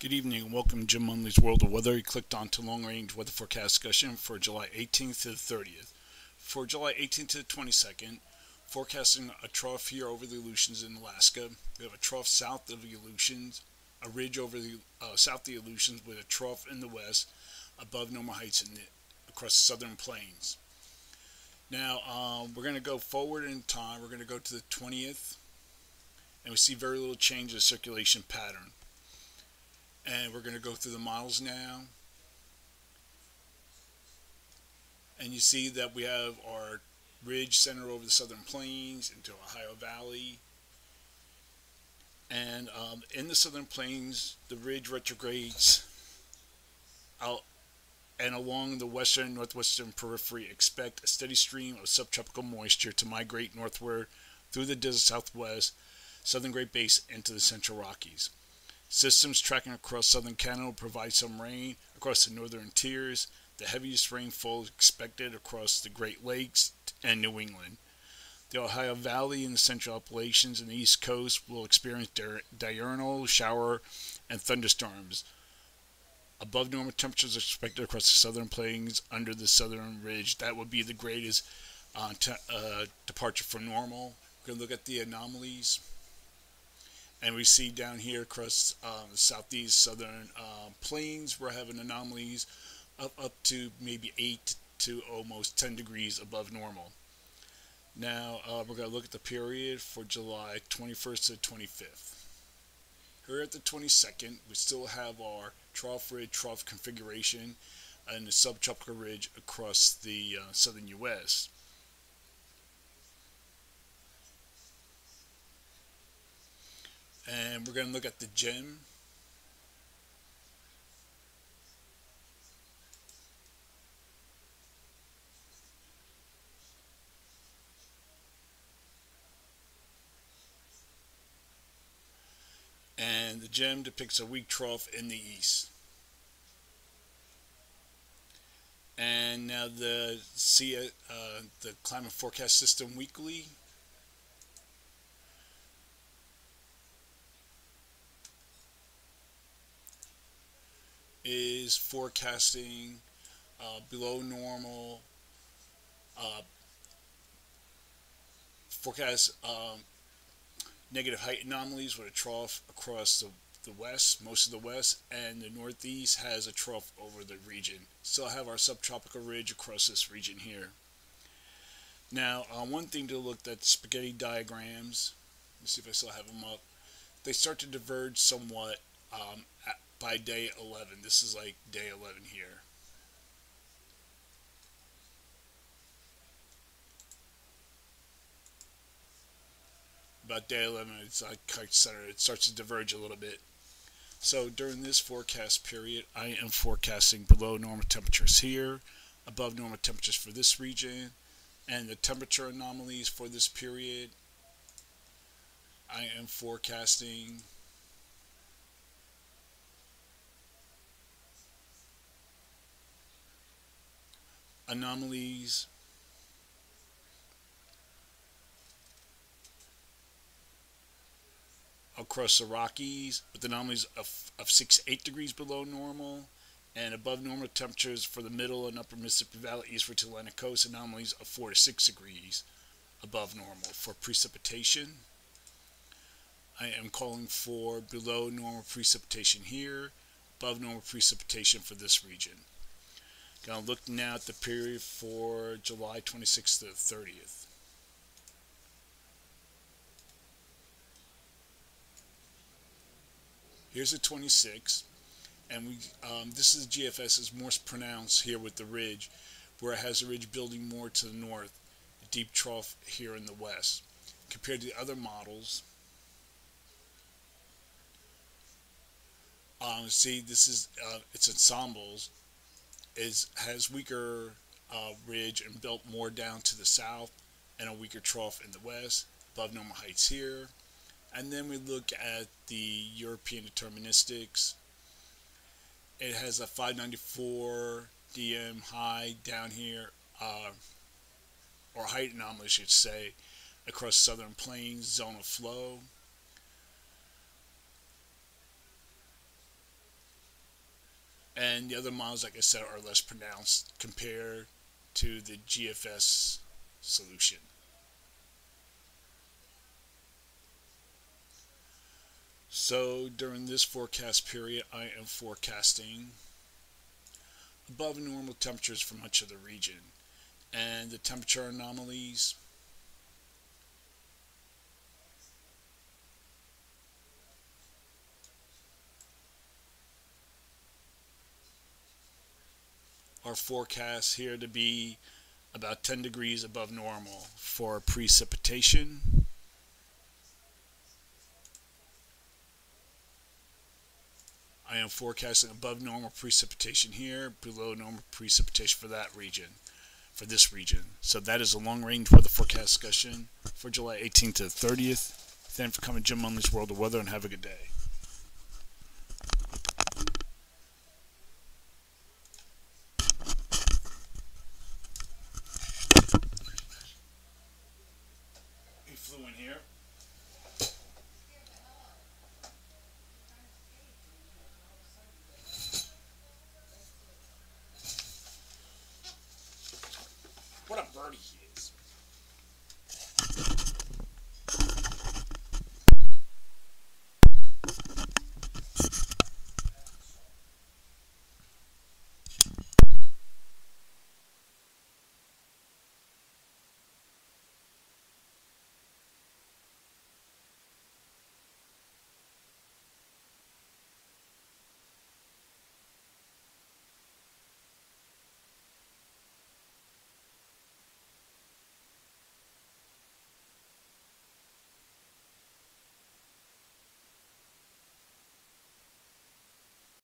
Good evening and welcome to Jim Munley's World of Weather. You clicked on to long range weather forecast discussion for July 18th to the 30th. For July 18th to the 22nd, forecasting a trough here over the Aleutians in Alaska. We have a trough south of the Aleutians, a ridge over the south of the Aleutians with a trough in the west above normal heights across the southern plains. Now, we're going to go forward in time. We're going to go to the 20th, and we see very little change in the circulation pattern. And we're going to go through the models now. And you see that we have our ridge centered over the southern plains into Ohio Valley. And in the southern plains, the ridge retrogrades out and along the western and northwestern periphery. Expect a steady stream of subtropical moisture to migrate northward through the desert southwest, southern Great Basin into the central Rockies. Systems tracking across southern Canada will provide some rain across the northern interiors. The heaviest rainfall is expected across the Great Lakes and New England. The Ohio Valley and the Central Appalachians and the East Coast will experience diurnal shower and thunderstorms. Above normal temperatures are expected across the southern plains under the southern ridge. That would be the greatest departure from normal. We're going to look at the anomalies. And we see down here across the southeast southern plains, we're having anomalies up to maybe 8 to almost 10 degrees above normal. Now we're going to look at the period for July 21st to 25th. Here at the 22nd, we still have our trough ridge trough configuration and the subtropical ridge across the southern U.S. And we're going to look at the GEM. And the GEM depicts a weak trough in the east. And now the climate forecast system weekly. Is forecasting below normal forecast negative height anomalies with a trough across the west, most of the west, and the northeast has a trough over the region. Still have our subtropical ridge across this region here. Now, one thing to look at spaghetti diagrams. Let's see if I still have them up. They start to diverge somewhat by day 11. This is like day 11 here. About day 11, it's like center. It starts to diverge a little bit. So during this forecast period, I am forecasting below normal temperatures here, above normal temperatures for this region, and the temperature anomalies for this period. I am forecasting anomalies across the Rockies with anomalies of 6 to 8 degrees below normal, and above normal temperatures for the middle and upper Mississippi Valley eastward to Atlantic coast, anomalies of 4 to 6 degrees above normal. For precipitation, I am calling for below normal precipitation here, above normal precipitation for this region. Going to look now at the period for July 26th to the 30th. Here's the 26th, and this is the GFS is more pronounced here with the ridge, where it has a ridge building more to the north, a deep trough here in the west. Compared to the other models, see this is its ensembles has weaker ridge and built more down to the south, and a weaker trough in the west, above normal heights here. And then we look at the European deterministics. It has a 594 DM high down here, or height anomaly, I should say, across southern plains, zone of flow. And the other models, like I said, are less pronounced compared to the GFS solution. So during this forecast period, I am forecasting above normal temperatures for much of the region. And the temperature anomalies are forecast here to be about 10 degrees above normal for precipitation. I am forecasting above normal precipitation here, below normal precipitation for that region, for this region. So that is a long-range weather forecast discussion for July 18th to the 30th. Thank you for coming to Jim Munley's World of Weather, and have a good day.